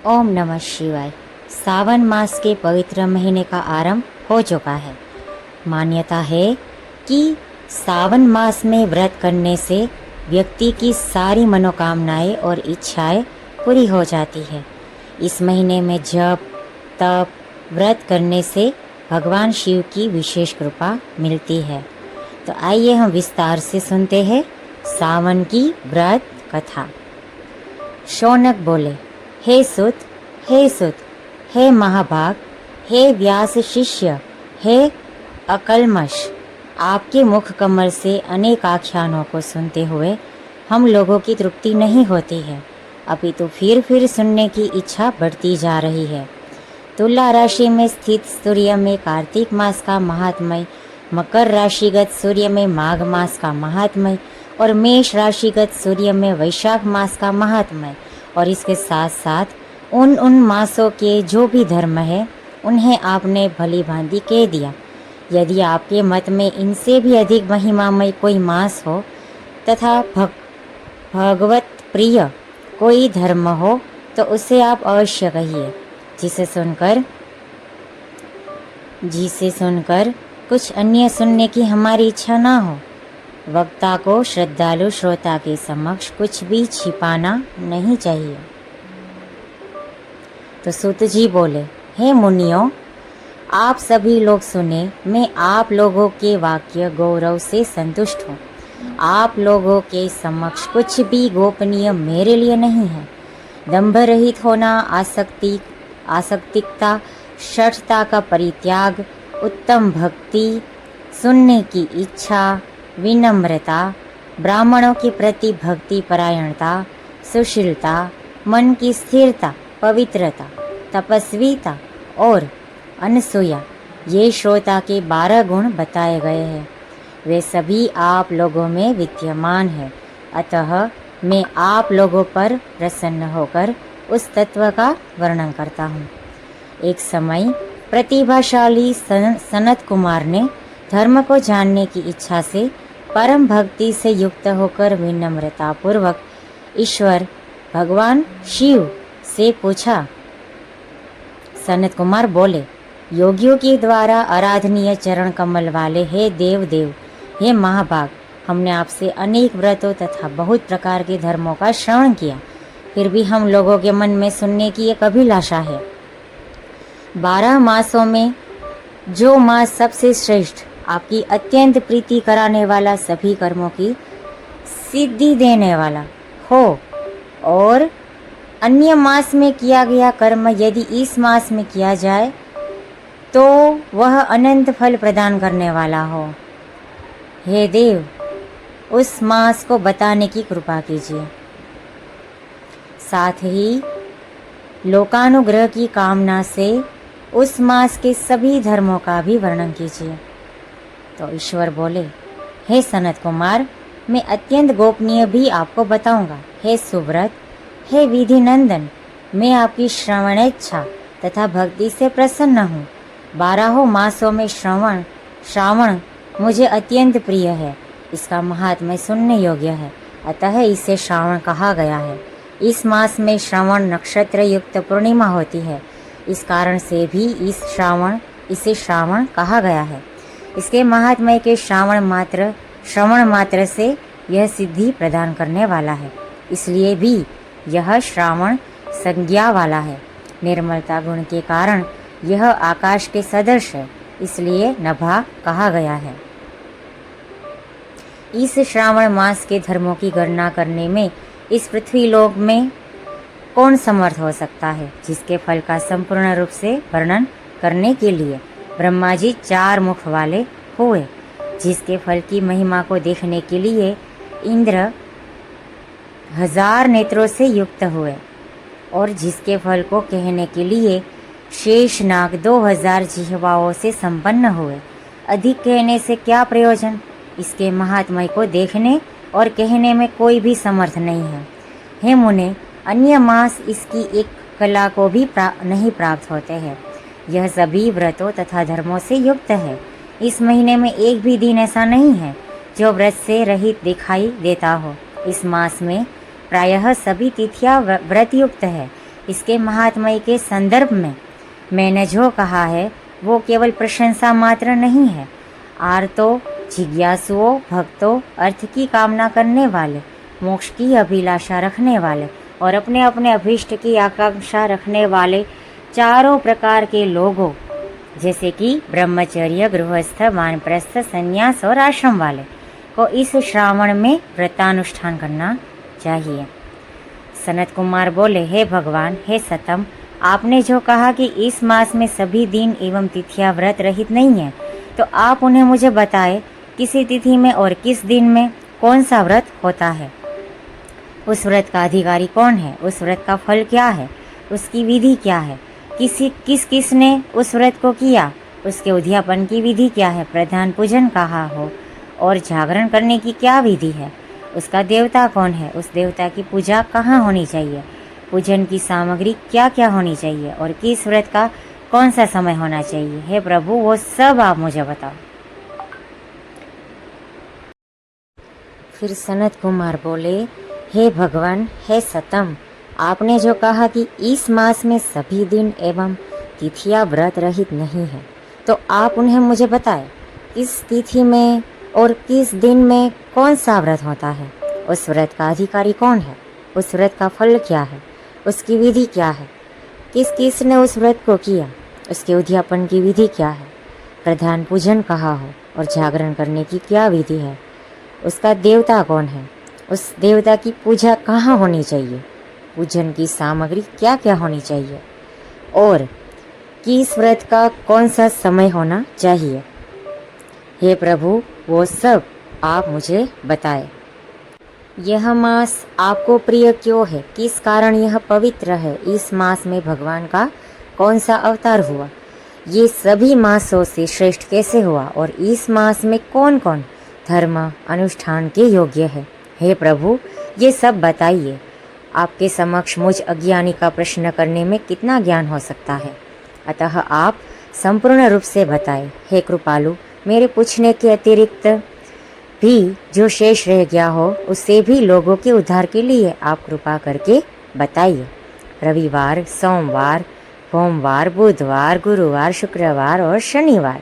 ओम नमः शिवाय। सावन मास के पवित्र महीने का आरंभ हो चुका है। मान्यता है कि सावन मास में व्रत करने से व्यक्ति की सारी मनोकामनाएं और इच्छाएं पूरी हो जाती है। इस महीने में जप, तप, व्रत करने से भगवान शिव की विशेष कृपा मिलती है। तो आइए हम विस्तार से सुनते हैं सावन की व्रत कथा। शौनक बोले, हे सुत, हे सुत, हे महाभाग, हे व्यास शिष्य, हे अकल्मष, आपके मुख कमल से अनेक आख्यानों को सुनते हुए हम लोगों की तृप्ति नहीं होती है, अपितु फिर सुनने की इच्छा बढ़ती जा रही है। तुला राशि में स्थित सूर्य में कार्तिक मास का महात्म्य, मकर राशिगत सूर्य में माघ मास का महात्म्य और मेष राशिगत सूर्य में वैशाख मास का महात्म्य और इसके साथ साथ उन मासों के जो भी धर्म है उन्हें आपने भली भांति कह दिया। यदि आपके मत में इनसे भी अधिक महिमामय कोई मास हो तथा भगवत प्रिय कोई धर्म हो तो उसे आप अवश्य कहिए, जिसे सुनकर कुछ अन्य सुनने की हमारी इच्छा ना हो। वक्ता को श्रद्धालु श्रोता के समक्ष कुछ भी छिपाना नहीं चाहिए। तो सूत जी बोले, हे मुनियों, आप सभी लोग सुने, मैं आप लोगों के वाक्य गौरव से संतुष्ट हूँ। आप लोगों के समक्ष कुछ भी गोपनीय मेरे लिए नहीं है। दंभ रहित होना, आसक्तिकता, शठता का परित्याग, उत्तम भक्ति, सुनने की इच्छा, विनम्रता, ब्राह्मणों के प्रति भक्ति परायणता, सुशीलता, मन की स्थिरता, पवित्रता, तपस्विता और अनसूया, ये श्रोता के 12 गुण बताए गए हैं। वे सभी आप लोगों में विद्यमान है। अतः मैं आप लोगों पर प्रसन्न होकर उस तत्व का वर्णन करता हूँ। एक समय प्रतिभाशाली सनत कुमार ने धर्म को जानने की इच्छा से परम भक्ति से युक्त होकर विनम्रता पूर्वक ईश्वर भगवान शिव से पूछा। सनत कुमार बोले, योगियों के द्वारा आराधनीय चरण कमल वाले हे देव, हे महाभाग, हमने आपसे अनेक व्रतों तथा बहुत प्रकार के धर्मों का श्रवण किया, फिर भी हम लोगों के मन में सुनने की एक अभिलाषा है। 12 मासों में जो मास सबसे श्रेष्ठ, आपकी अत्यंत प्रीति कराने वाला, सभी कर्मों की सिद्धि देने वाला हो और अन्य मास में किया गया कर्म यदि इस मास में किया जाए तो वह अनंत फल प्रदान करने वाला हो। हे देव, उस मास को बताने की कृपा कीजिए। साथ ही लोकानुग्रह की कामना से उस मास के सभी धर्मों का भी वर्णन कीजिए। तो ईश्वर बोले, हे सनत कुमार, मैं अत्यंत गोपनीय भी आपको बताऊंगा। हे सुव्रत, हे विधि नंदन, मैं आपकी श्रवणेच्छा तथा भक्ति से प्रसन्न हूँ। 12 मासों में श्रावण मुझे अत्यंत प्रिय है। इसका महात्म्य सुनने योग्य है, अतः इसे श्रावण कहा गया है। इस मास में श्रवण नक्षत्र युक्त पूर्णिमा होती है, इस कारण से भी इसे श्रावण कहा गया है। इसके महात्म्य के श्रवण मात्र से यह सिद्धि प्रदान करने वाला है, इसलिए भी यह श्रावण संज्ञा वाला है। निर्मलता गुण के कारण यह आकाश के सदृश है, इसलिए नभा कहा गया है। इस श्रावण मास के धर्मों की गणना करने में इस पृथ्वी लोक में कौन समर्थ हो सकता है, जिसके फल का संपूर्ण रूप से वर्णन करने के लिए ब्रह्मा जी 4 मुख वाले हुए, जिसके फल की महिमा को देखने के लिए इंद्र 1000 नेत्रों से युक्त हुए और जिसके फल को कहने के लिए शेषनाग 2000 जिह्वाओं से संपन्न हुए। अधिक कहने से क्या प्रयोजन, इसके महात्म्य को देखने और कहने में कोई भी समर्थ नहीं है। हे मुने, अन्य मास इसकी एक कला को भी नहीं प्राप्त होते हैं। यह सभी व्रतों तथा धर्मों से युक्त है। इस महीने में एक भी दिन ऐसा नहीं है जो व्रत से रहित दिखाई देता हो। इस मास में प्रायः सभी तिथियां व्रत युक्त है। इसके महात्म्य के संदर्भ में मैंने जो कहा है वो केवल प्रशंसा मात्र नहीं है। आर्तो, जिज्ञासुओं, भक्तों, अर्थ की कामना करने वाले, मोक्ष की अभिलाषा रखने वाले और अपने अपने अभीष्ट की आकांक्षा रखने वाले चारों प्रकार के लोगों जैसे कि ब्रह्मचर्य, गृहस्थ, वानप्रस्थ, संन्यास और आश्रम वाले को इस श्रावण में व्रतानुष्ठान करना चाहिए। सनत कुमार बोले, हे भगवान, हे सतम, आपने जो कहा कि इस मास में सभी दिन एवं तिथियां व्रत रहित नहीं है, तो आप उन्हें मुझे बताए किसी तिथि में और किस दिन में कौन सा व्रत होता है। उस व्रत का अधिकारी कौन है, उस व्रत का फल क्या है, उसकी विधि क्या है, किसने उस व्रत को किया, उसके उद्यापन की विधि क्या है, प्रधान पूजन कहाँ हो और जागरण करने की क्या विधि है, उसका देवता कौन है, उस देवता की पूजा कहाँ होनी चाहिए, पूजन की सामग्री क्या क्या होनी चाहिए और किस व्रत का कौन सा समय होना चाहिए। हे प्रभु, वो सब आप मुझे बताओ। फिर सनत कुमार बोले, हे भगवान, हे सतम, आपने जो कहा कि इस मास में सभी दिन एवं तिथियां व्रत रहित नहीं है, तो आप उन्हें मुझे बताए किस तिथि में और किस दिन में कौन सा व्रत होता है, उस व्रत का अधिकारी कौन है, उस व्रत का फल क्या है, उसकी विधि क्या है, किसने उस व्रत को किया, उसके उद्यापन की विधि क्या है, प्रधान पूजन कहाँ हो और जागरण करने की क्या विधि है, उसका देवता कौन है, उस देवता की पूजा कहाँ होनी चाहिए, पूजन की सामग्री क्या क्या होनी चाहिए और किस व्रत का कौन सा समय होना चाहिए। हे प्रभु, वो सब आप मुझे बताए। यह मास आपको प्रिय क्यों है, किस कारण यह पवित्र है, इस मास में भगवान का कौन सा अवतार हुआ, ये सभी मासों से श्रेष्ठ कैसे हुआ और इस मास में कौन कौन धर्म अनुष्ठान के योग्य है। हे प्रभु, ये सब बताइए। आपके समक्ष मुझ अज्ञानी का प्रश्न करने में कितना ज्ञान हो सकता है, अतः आप संपूर्ण रूप से बताएं। हे कृपालु, मेरे पूछने के अतिरिक्त भी जो शेष रह गया हो उससे भी लोगों के उद्धार के लिए आप कृपा करके बताइए। रविवार, सोमवार, सोमवार, बुधवार, गुरुवार, शुक्रवार और शनिवार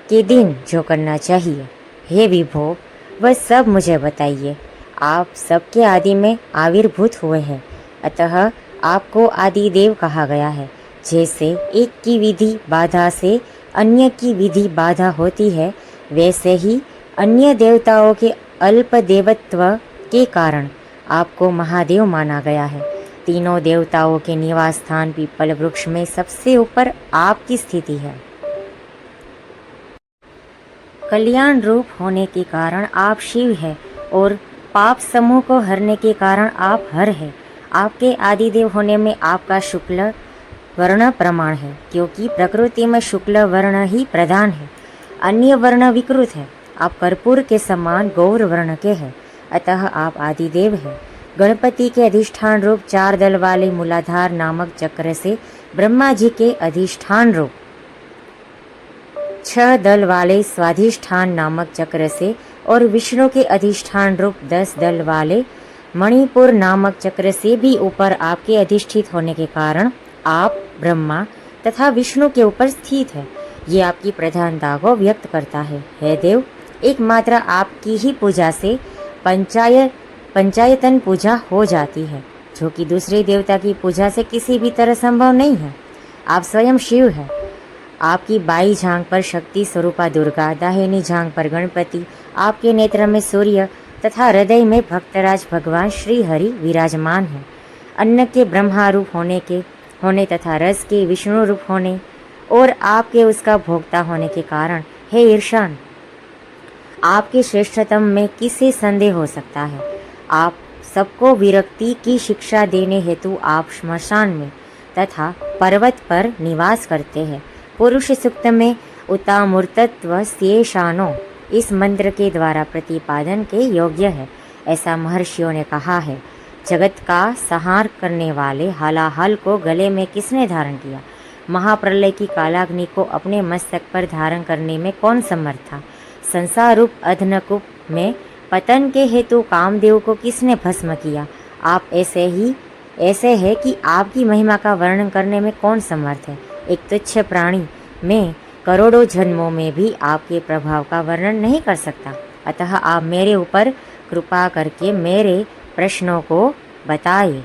के दिन जो करना चाहिए, हे विभो, वह सब मुझे बताइए। आप सबके आदि में आविर्भूत हुए हैं, अतः आपको आदि देव कहा गया है। जैसे एक की विधि बाधा से अन्य की विधि बाधा होती है, वैसे ही अन्य देवताओं के अल्प देवत्व के कारण आपको महादेव माना गया है। तीनों देवताओं के निवास स्थान पीपल वृक्ष में सबसे ऊपर आपकी स्थिति है। कल्याण रूप होने के कारण आप शिव है और पाप समूह को हरने के कारण आप हर है। आपके आदिदेव होने में आपका शुक्ल वर्ण प्रमाण है, क्योंकि प्रकृति में शुक्ल वर्ण ही प्रधान है, अन्य वर्ण विकृत है। आप कर्पूर के समान गौर वर्ण के हैं, अतः आप आदिदेव हैं। गणपति के अधिष्ठान रूप 4 दल वाले मूलाधार नामक चक्र से ब्रह्मा जी के अधिष्ठान रूप 6 दल वाले स्वाधिष्ठान नामक चक्र से और विष्णु के अधिष्ठान रूप 10 दल वाले मणिपुर नामक चक्र से भी ऊपर आपके अधिष्ठित होने के कारण आप ब्रह्मा तथा विष्णु के ऊपर स्थित है। ये आपकी प्रधानता को व्यक्त करता है। हे देव, एकमात्र आपकी ही पूजा से पंचायतन पूजा हो जाती है, जो कि दूसरे देवता की पूजा से किसी भी तरह संभव नहीं है। आप स्वयं शिव है। आपकी बाई जांघ पर शक्ति स्वरूपा दुर्गा, दाहिनी जांघ पर गणपति, आपके नेत्र में सूर्य तथा हृदय में भक्तराज भगवान श्री हरि विराजमान है। अन्न के ब्रह्मा रूप होने तथा रस के विष्णु रूप होने और आपके उसका भोक्ता होने के कारण, हे ईर्षान, आपके श्रेष्ठतम में किसे संदेह हो सकता है। आप सबको विरक्ति की शिक्षा देने हेतु आप श्मशान में तथा पर्वत पर निवास करते हैं। पुरुष सूक्त में उतामूर्तत्व शेषानो इस मंत्र के द्वारा प्रतिपादन के योग्य है, ऐसा महर्षियों ने कहा है। जगत का संहार करने वाले हलाहल को गले में किसने धारण किया? महाप्रलय की कालाग्नि को अपने मस्तक पर धारण करने में कौन समर्थ था? संसार रूप अधनकूप में पतन के हेतु कामदेव को किसने भस्म किया? आप ऐसे ही ऐसे है कि आपकी महिमा का वर्णन करने में कौन समर्थ है। एक तुच्छ प्राणी में करोड़ों जन्मों में भी आपके प्रभाव का वर्णन नहीं कर सकता। अतः आप मेरे ऊपर कृपा करके मेरे प्रश्नों को बताइए।